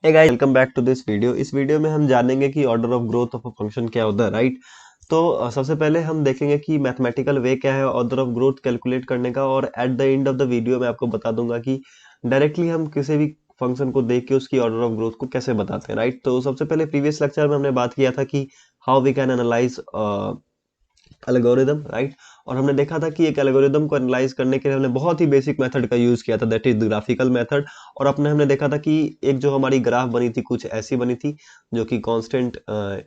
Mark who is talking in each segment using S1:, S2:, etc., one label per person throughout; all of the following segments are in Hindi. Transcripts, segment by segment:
S1: Hey guys, welcome back to this video. इस वीडियो में हम जानेंगे कि order of growth of a function क्या होता है, राइट। तो सबसे पहले हम देखेंगे कि मैथमेटिकल वे क्या है ऑर्डर ऑफ ग्रोथ कैलकुलेट करने का, और at the end of the video मैं आपको बता दूंगा कि डायरेक्टली हम किसी भी फंक्शन को देख के उसकी ऑर्डर ऑफ ग्रोथ को कैसे बताते हैं, राइट। तो सबसे पहले प्रीवियस लेक्चर में हमने बात किया था कि how we can analyze algorithm, right. और हमने देखा था कि एक एल्गोरिदम को एनालाइज करने के लिए हमने बहुत ही बेसिक मेथड का यूज किया था, दैट इज ग्राफिकल मेथड। और अपने हमने देखा था कि एक जो हमारी ग्राफ बनी थी कुछ ऐसी बनी थी, जो कि कांस्टेंट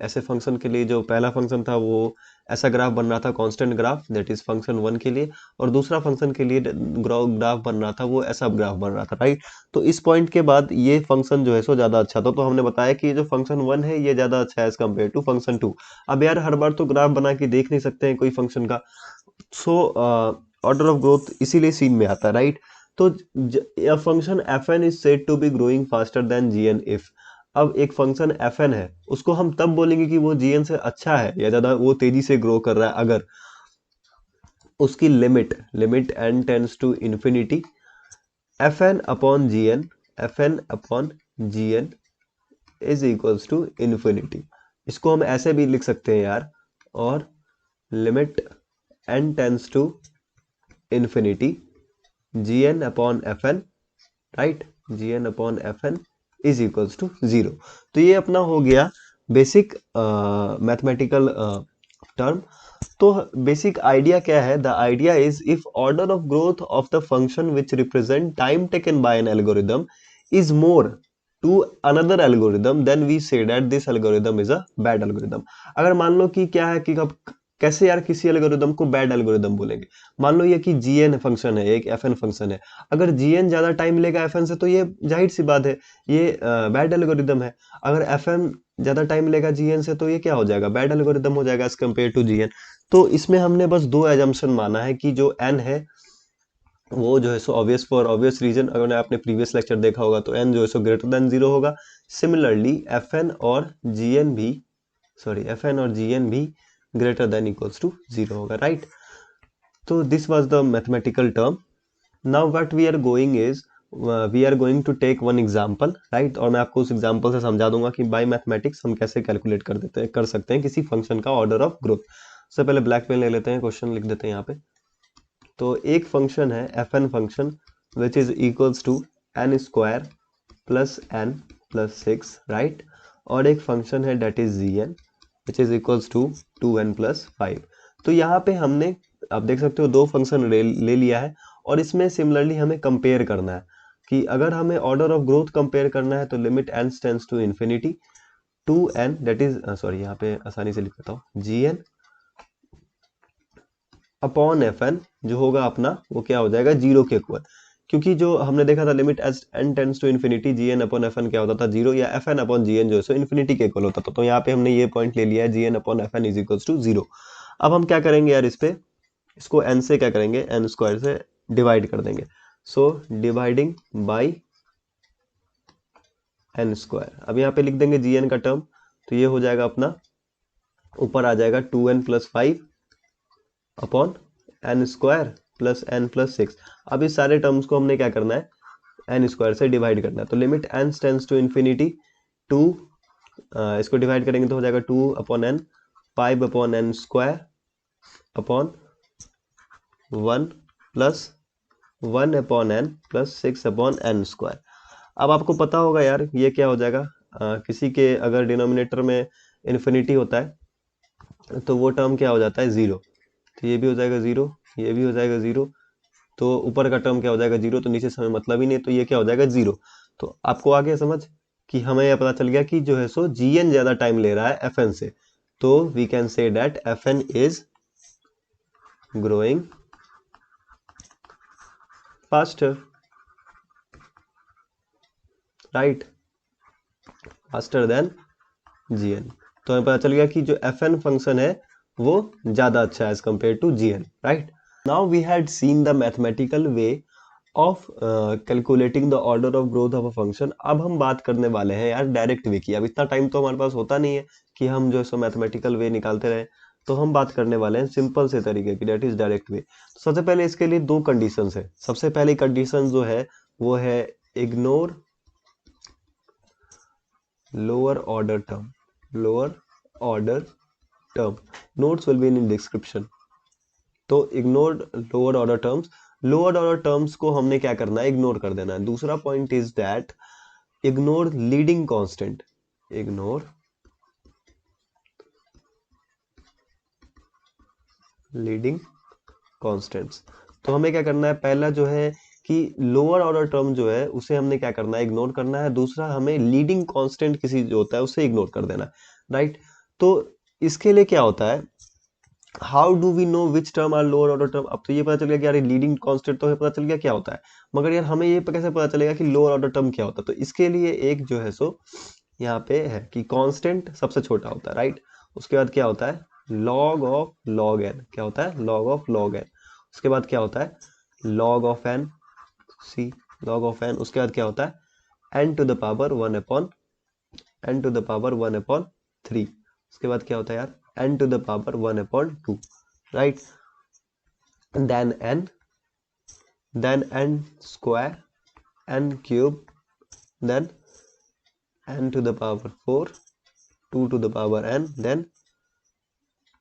S1: ऐसे फंक्शन के लिए जो पहला फंक्शन था वो ऐसा ग्राफ बन रहा था, constant graph, that is function one के लिए। और दूसरा फंक्शन के लिए ग्राफ बन रहा था, वो ऐसा ग्राफ बन रहा था, राइट। तो इस पॉइंट के बाद ये फंक्शन जो है सो ज्यादा अच्छा था, तो हमने बताया कि ये जो फंक्शन वन है ये ज्यादा अच्छा है as compare to function two. अब यार हर बार तो ग्राफ बना के देख नहीं सकते हैं कोई फंक्शन का, सो ऑर्डर ऑफ ग्रोथ इसीलिए सीन में आता है, राइट। तो function F N is said to be growing faster than ji N if. अब एक फंक्शन एफ एन है, उसको हम तब बोलेंगे कि वो जी एन से अच्छा है या ज्यादा वो तेजी से ग्रो कर रहा है अगर उसकी limit limit N tends to infinity F N upon ji N, F N upon ji N is equals to infinity. इसको हम ऐसे भी लिख सकते हैं यार, और limit n tends to infinity gn upon fn, right, gn upon fn is equals to zero. तो ये अपना हो गया बेसिक मैथमेटिकल टर्म। तो बेसिक आइडिया क्या है, the idea is if order of growth of the function which represent time taken by an algorithm is more to another algorithm then we say that this algorithm is a bad algorithm. अगर मान लो कि क्या है कि अब कैसे यार किसी एल्गोरिदम को बैड एल्गोरिदम बोलेंगे। मान लो ये कि जीएन फंक्शन है, एक एफएन फंक्शन है, अगर जीएन ज्यादा टाइम लेगा एफएन से तो ये जाहिर सी बात है ये बैड एल्गोरिदम है। अगर एफएन ज्यादा टाइम लेगा जीएन से तो ये क्या हो जाएगा, बैड एल्गोरिदम हो जाएगा एज कम्पेयर टू जीएन। तो इसमें हमने बस दो एजम्पशन माना है कि जो एन है वो जो है so obvious for obvious reason, अगर आपने प्रीवियस लेक्चर देखा होगा तो एन जो है सो ग्रेटर देन जीरो होगा। सिमिलरली एफ एन और जी एन भी, सॉरी एफ एन और जी एन भी greater than equals to zero होगा, राइट। तो this was the mathematical term. Now what we are going is we are going to take one example, right. और मैं आपको उस एग्जांपल से समझा दूंगा कि बाय मैथमेटिक्स हम कैसे कैलकुलेट कर देते हैं, कर सकते हैं किसी फंक्शन का ऑर्डर ऑफ ग्रोथ। सबसे पहले ब्लैक पेन ले लेते हैं, क्वेश्चन लिख देते हैं यहाँ पे। तो एक फंक्शन है f n function which is equals to n square plus n plus six, right. और एक फंक्शन है that is g n which is equals to two n plus five. तो यहाँ पे हमने, आप देख सकते हो, दो फंक्शन ले लिया है, और इसमें सिमिलरली हमें कंपेयर करना है कि अगर हमें ऑर्डर ऑफ ग्रोथ कंपेयर करना है तो limit n tends to infinity two n, that is sorry यहाँ पे आसानी से लिख देता हूँ, g N upon F n जो होगा अपना वो क्या हो जाएगा, जीरो के इक्वल। क्योंकि जो हमने देखा था limit as n tends to infinity g N upon F n क्या होता था, जीरो, या एफ एन अपॉन जी एन जो है सो इन्फिनिटी के इक्वल होता था। तो यहाँ पे हमने ये पॉइंट ले लिया है, G N upon F N is equals to zero. अब हम क्या करेंगे यार, इस पे इसको n से क्या करेंगे, n स्क्वायर से डिवाइड कर देंगे। So dividing by n square. अब यहाँ पे लिख देंगे gn का टर्म, तो ये हो जाएगा अपना, ऊपर आ जाएगा 2n plus five upon n square plus n plus six. अब इस सारे टर्म्स को हमने क्या करना है, एन स्क्वायर से डिवाइड करना है। तो limit n tends to infinity two, इसको डिवाइड करेंगे तो हो जाएगा two upon n, five upon n square upon one plus one upon n plus six upon n square. अब आपको पता होगा यार ये क्या हो जाएगा, किसी के अगर डिनोमिनेटर में इन्फिनिटी होता है तो वो टर्म क्या हो जाता है, जीरो। तो ये भी हो जाएगा जीरो, ये भी हो जाएगा जीरो। तो ऊपर का टर्म क्या हो जाएगा, जीरो, तो नीचे से हमें मतलब ही नहीं, तो ये क्या हो जाएगा, जीरो। तो आपको आ गया समझ कि हमें यह पता चल गया कि जो है सो जी एन ज्यादा टाइम ले रहा है एफ एन से। तो we can say that f N is growing faster, right, faster than ji n. तो हमें पता चल गया कि जो एफ एन फंक्शन है वो ज्यादा अच्छा है as compare to g n, right. Now we had seen the mathematical way of calculating the order of growth of a function. अब हम बात करने वाले हैं यार डायरेक्ट वे की। अब इतना टाइम तो हमारे पास होता नहीं है कि हम जो है सो मैथमेटिकल वे निकालते रहे, तो हम बात करने वाले हैं सिंपल से तरीके की, दैट इज डायरेक्ट वे। तो सबसे पहले इसके लिए दो कंडीशंस है। सबसे पहली कंडीशन जो है वो है ignore lower order term, lower order term. Notes will be in description. तो ignored lower order terms, lower order terms को हमने क्या करना है, इग्नोर कर देना है. दूसरा point is that ignore leading constant, ignore leading constants. तो हमें क्या करना है, पहला जो है कि लोअर ऑर्डर टर्म जो है उसे हमने क्या करना है, इग्नोर करना है. दूसरा हमें लीडिंग कांस्टेंट किसी जो होता है उसे इग्नोर कर देना है, राइट. तो इसके लिए क्या होता है, how do we know which term are lower order term. अब तो ये पता चल गया कि यार लीडिंग कांस्टेंट तो हमें पता चल गया क्या होता है, मगर यार हमें ये कैसे पता चलेगा कि लोअर ऑर्डर टर्म क्या होता है. तो इसके लिए एक जो है सो यहाँ पे है कि कांस्टेंट सबसे छोटा होता है, राइट. उसके बाद क्या होता है, log ऑफ log n. क्या होता है, log ऑफ log n. उसके बाद क्या होता है, log of n, c log of n. उसके बाद क्या होता है, n to the power 1 upon n to the power 1 upon 3. उसके बाद क्या होता है यार, n to the power 1 upon 2, right. Then n square, n cube, then n to the power 4, 2 to the power n, then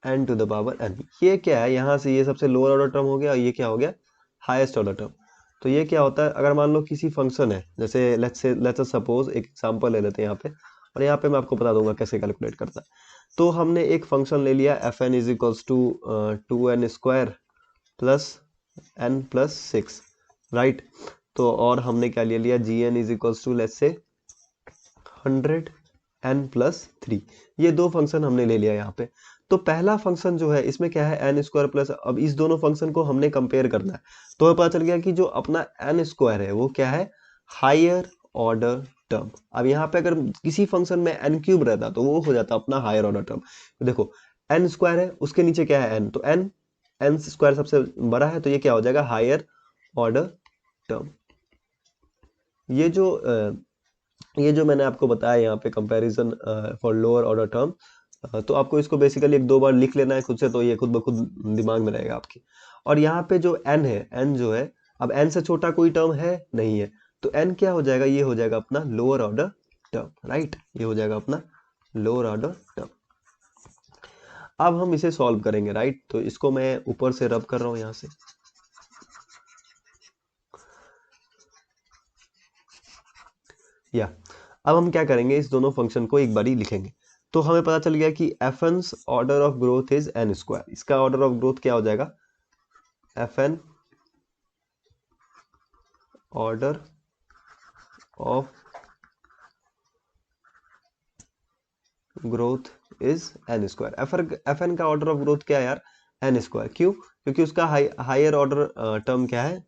S1: n to the power n. ये क्या है, यहाँ से ये सबसे लोअर ऑर्डर टर्म हो गया और ये क्या हो गया, हाईएस्ट ऑर्डर टर्म. तो ये क्या होता है, अगर मान लो किसी फंक्शन है, जैसे लेट्स सपोज एक एग्जांपल ले लेते हैं यहाँ पे, और यहाँ पे मैं आपको बता दूंगा कैसे कैलकुलेट करता है. तो हमने एक फंक्शन ले लिया F N is equals to 2n square plus n plus 6, right. तो और हमने क्या ले लिया, G N is equals to let's say 100 n plus 3. ये दो फंक्शन हमने ले लिया यहाँ पे. तो पहला फंक्शन जो है इसमें क्या है, एन स्क्वायर प्लस. अब इस दोनों फंक्शन को हमने कंपेयर करना है, तो हमें पता चल गया कि जो अपना एन स्क्वायर है वो क्या है, हायर ऑर्डर टर्म. अब यहाँ पे अगर किसी फंक्शन में एन क्यूब रहता तो वो हो जाता अपना हायर ऑर्डर टर्म. तो देखो एन स्क्वायर है, उसके नीचे क्या है एन, तो एन एन स्क्वायर सबसे बड़ा है, तो ये क्या हो जाएगा, हायर ऑर्डर टर्म. ये जो मैंने आपको बताया यहाँ पे comparison for lower order term, तो आपको इसको बेसिकली एक दो बार लिख लेना है खुद से, तो ये खुद ब खुद दिमाग में रहेगा आपके. और यहाँ पे जो n है, n जो है, अब n से छोटा कोई टर्म है नहीं है, तो n क्या हो जाएगा, ये हो जाएगा अपना लोअर ऑर्डर टर्म, राइट. ये हो जाएगा अपना लोअर ऑर्डर टर्म. अब हम इसे सॉल्व करेंगे, राइट. तो इसको मैं ऊपर से रब कर रहा हूँ यहाँ से, या अब हम क्या करेंगे, इस दोनों फंक्शन को एक बारी लिखेंगे. तो हमें पता चल गया कि f n order of growth is n square. इसका ऑर्डर ऑफ ग्रोथ क्या हो जाएगा, f n order of growth is n square. F n का ऑर्डर ऑफ ग्रोथ क्या है यार, एन स्क्वायर. क्यों, क्योंकि उसका हायर ऑर्डर टर्म क्या है.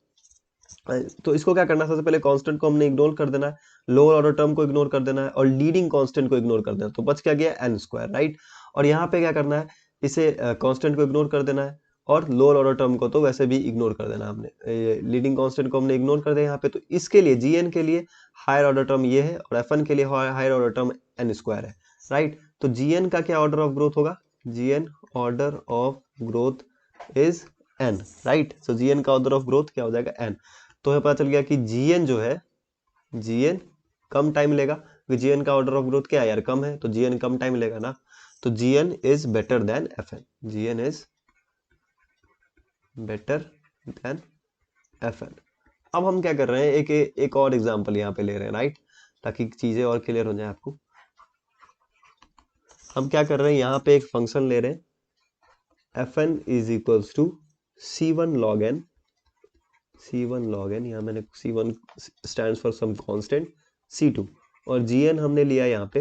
S1: तो इसको क्या करना है, सबसे पहले कांस्टेंट को हमने इग्नोर कर देना है, लोअर ऑर्डर टर्म को इग्नोर कर देना है, और लीडिंग कांस्टेंट को इग्नोर कर देना है. तो बच क्या गया, एन स्क्वायर, राइट. और यहाँ पे क्या करना है, इसे कांस्टेंट को इग्नोर कर देना है, और लोअर ऑर्डर टर्म को तो वैसे भी इग्नोर कर देना. हमने लीडिंग कांस्टेंट को हमने इग्नोर कर दिया यहाँ पे. तो इसके लिए जीएन के लिए हायर ऑर्डर टर्म ये है, और एफएन के लिए higher order term n square है, राइट. तो जीएन का क्या ऑर्डर ऑफ ग्रोथ होगा, gn order of growth is n, right. So gn का ऑर्डर ऑफ ग्रोथ क्या हो जाएगा, एन. तो हमें पता चल गया कि जीएन जो है, जीएन कम टाइम लेगा, क्योंकि जीएन का ऑर्डर ऑफ ग्रोथ क्या है यार, कम है, तो जीएन कम टाइम लेगा ना. तो GN is better than FN, GN is better than FN. अब हम क्या कर रहे हैं, एक और एग्जांपल यहाँ पे ले रहे हैं, राइट, ताकि चीजें और क्लियर हो जाए आपको. हम क्या कर रहे हैं, यहाँ पे एक फंक्शन ले रहे हैं, FN is equals to C1 log n, C1 log n. यहाँ मैंने C1 stands for some constant, C2, और Gn हमने लिया यहाँ पे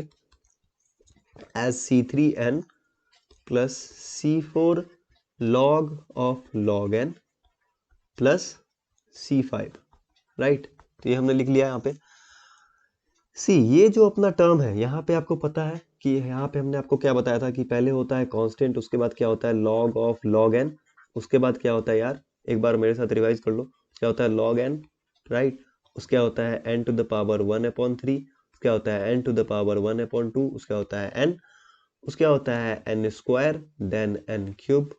S1: as C3n plus C4 log of log n plus C5, right. तो ये हमने लिख लिया यहाँ पे. सी ये जो अपना टर्म है, यहाँ पे आपको पता है कि यहाँ पे हमने आपको क्या बताया था कि पहले होता है कांस्टेंट, उसके बाद क्या होता है log ऑफ log n, उसके बाद क्या होता है यार, एक बार मेरे साथ रिवाइज कर लो, क्या होता है log n, राइट. उसके क्या होता है n to the power 1 upon 3, क्या होता है n to the power 1 upon 2, उसका होता है n, उसका होता है n square, then n cube,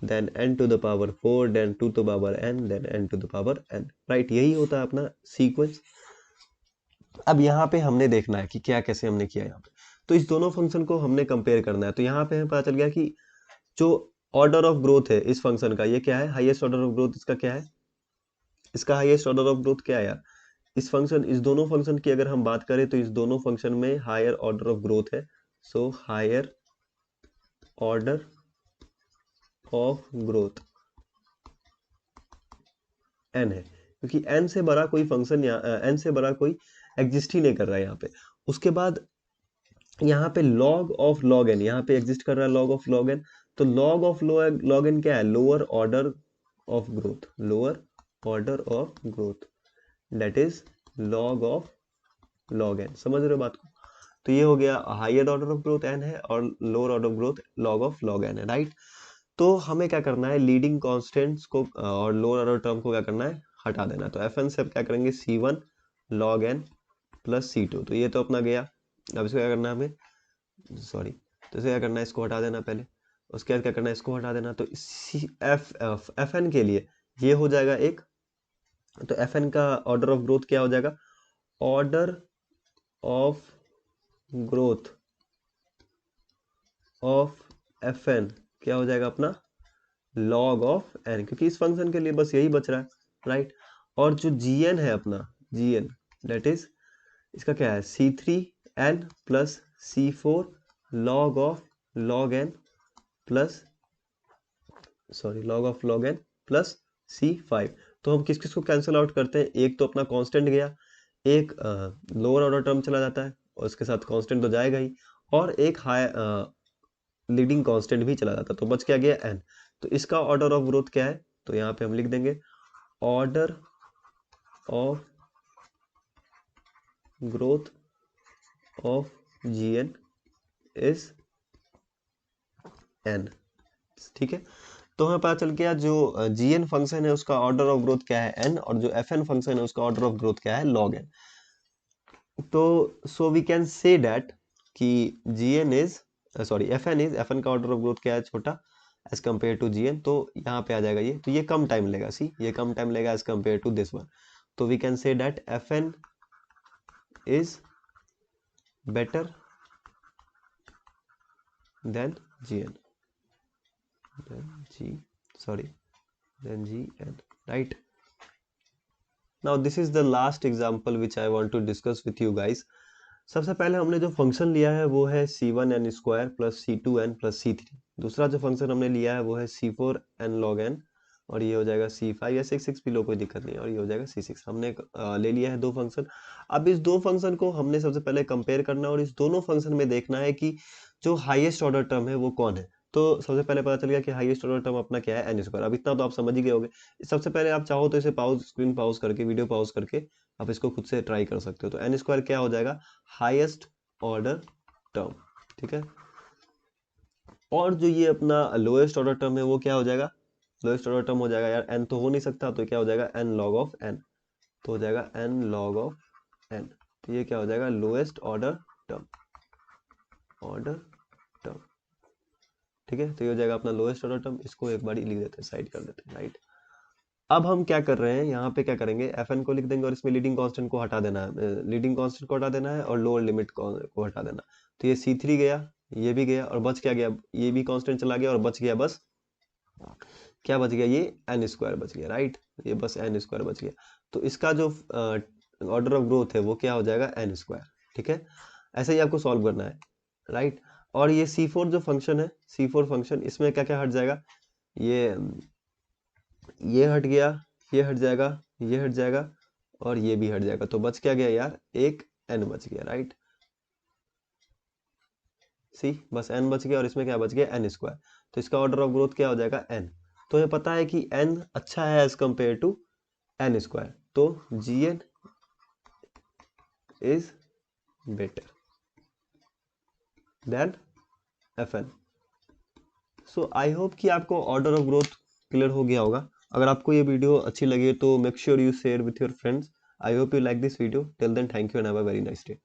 S1: then n to the power 4, then 2 to power n, then n to the power n, right. यही होता है अपना सीक्वेंस. अब यहाँ पे हमने देखना है कि क्या कैसे हमने किया यहाँ पे। तो इस दोनों फंक्शन को हमने कंपेयर करना है। तो यहाँ पे हमें पता चल गया कि जो ऑर्डर ऑफ ग्रोथ है इस फंक्शन का, ये क्या है, हाईएस्ट ऑर्डर ऑफ ग्रोथ इसका क्या है, इसका हाईएस्ट ऑर्डर ऑफ ग्रोथ क्या है यार, इस फंक्शन, इस दोनों फंक्शन की अगर हम बात करें तो इस दोनों फंक्शन में हायर ऑर्डर ऑफ ग्रोथ है। So higher order of growth n है, क्योंकि एन से बड़ा कोई फंक्शन या एन से बड़ा कोई एग्जिस्ट ही नहीं कर रहा है यहाँ पे। उसके बाद यहाँ पे लॉग ऑफ लॉग एन यहाँ पे एग्जिस्ट कर रहा है, लॉग ऑफ लॉग एन। तो लॉग ऑफ लॉग एन क्या है, lower order of growth, lower order of growth, that is log of log n. समझ रहे हो बात को? तो ये हो गया higher order of growth n है और lower order of growth log of log n है, राइट। तो हमें क्या करना है, लीडिंग कॉन्स्टेंट्स को और लोअर ऑर्डर टर्म को क्या करना है, हटा देना है। तो एफ एन से अब क्या करेंगे, C1 log n plus C2। तो ये तो अपना गया। अब इसको क्या करना है हमें, सॉरी, तो इसे क्या करना है, इसको हटा देना पहले। उसके बाद क्या करना है, इसको हटा देना। तो एफ एन के लिए ये हो जाएगा एक। तो एफ एन का ऑर्डर ऑफ ग्रोथ क्या हो जाएगा, order of growth of f n क्या हो जाएगा अपना, लॉग ऑफ एन, क्योंकि इस फंक्शन के लिए बस यही बच रहा है, राइट। और जो gn है अपना, gn दैट इज इसका क्या है, C3n plus C4 log of log n plus, sorry, log of log n plus C5। तो हम किस किस को कैंसिल आउट करते हैं, एक तो अपना कांस्टेंट गया, एक लोअर ऑर्डर टर्म चला जाता है और उसके साथ कांस्टेंट तो जाएगा ही, और एक हाई लीडिंग कांस्टेंट भी चला जाता है, तो बच क्या गया n। तो इसका ऑर्डर ऑफ ग्रोथ क्या है, तो यहाँ पे हम लिख देंगे order of growth of gn is n। ठीक है, तो हमें पता चल गया जो gn फंक्शन है उसका ऑर्डर ऑफ ग्रोथ क्या है n, और जो fn फंक्शन है उसका ऑर्डर ऑफ ग्रोथ क्या है log n। तो so we can say that कि gn इज, सॉरी, fn का ऑर्डर ऑफ ग्रोथ क्या है, छोटा एज कम्पेयर टू gn। तो यहाँ पे आ जाएगा ये, तो ये कम टाइम लेगा, सी ये कम टाइम लेगा as compare to this one. तो we can say that fn is better than gn, than gn, right? Now this is the last example which I want to discuss with you guys. सबसे पहले हमने जो फंक्शन लिया है वो है C1n square plus C2n plus C3। दूसरा जो फंक्शन हमने लिया है वो है C4n log n, और ये हो जाएगा C5 या C6 भी लो, कोई दिक्कत नहीं है, और ये हो जाएगा C6। हमने ले लिया है दो फंक्शन। अब इस दो फंक्शन को हमने सबसे पहले कंपेयर करना है और इस दोनों फंक्शन में देखना है कि जो हाईएस्ट ऑर्डर टर्म है वो कौन है। तो सबसे पहले पता चल गया कि हाईएस्ट ऑर्डर टर्म अपना क्या है, एन स्क्वायर। अब इतना तो आप समझ ही गए होंगे। सबसे पहले आप चाहो तो इसे स्क्रीन पॉज करके, वीडियो पॉज करके आप इसको खुद से ट्राई कर सकते हो। तो एन स्क्वायर क्या हो जाएगा, हाईएस्ट ऑर्डर टर्म, ठीक है। और जो ये अपना लोएस्ट ऑर्डर टर्म है वो क्या हो जाएगा, लोएस्ट ऑर्डर टर्म हो जाएगा यार, एन तो हो नहीं सकता, तो क्या हो जाएगा, एन लॉग ऑफ एन। तो हो जाएगा एन लॉग ऑफ एन। तो ये क्या हो जाएगा, lowest order term, order term, ठीक है। तो ये हो जाएगा अपना लोएस्ट ऑर्डर टर्म। इसको एक बार लिख देते हैं, साइड कर देते हैं, राइट। अब हम क्या कर रहे हैं, यहाँ पे क्या करेंगे, एफ को लिख देंगे और इसमें लीडिंग कांस्टेंट को हटा देना है, लीडिंग कांस्टेंट को हटा देना है और लोअर लिमिट को हटा देना। तो ये C3 गया, ये भी गया, और बच क्या गया, ये भी कांस्टेंट चला गया और बच गया बस, क्या बच गया, ये एन स्क्वायर बच गया, राइट। ये बस एन स्क्वायर बच गया। तो इसका जो ऑर्डर ऑफ ग्रोथ है वो क्या हो जाएगा, एन स्क्वायर, ठीक है। ऐसे ही आपको सॉल्व करना है, राइट। और ये C4 जो फंक्शन है, C4 फंक्शन, इसमें क्या क्या हट जाएगा, ये हट गया, ये हट जाएगा, ये हट जाएगा और ये भी हट जाएगा। तो बच क्या गया यार, एक n बच गया, राइट। सी बस n बच गया और इसमें क्या बच गया, एन स्क्वायर। तो इसका ऑर्डर ऑफ ग्रोथ क्या हो जाएगा, n। तो हमें पता है कि n अच्छा है as compare to n square. तो gn is better than fn। So I hope कि आपको ऑर्डर ऑफ ग्रोथ क्लियर हो गया होगा। अगर आपको ये वीडियो अच्छी लगी तो make sure you share with your friends. I hope you like this video. Till then, thank you and have a very nice day.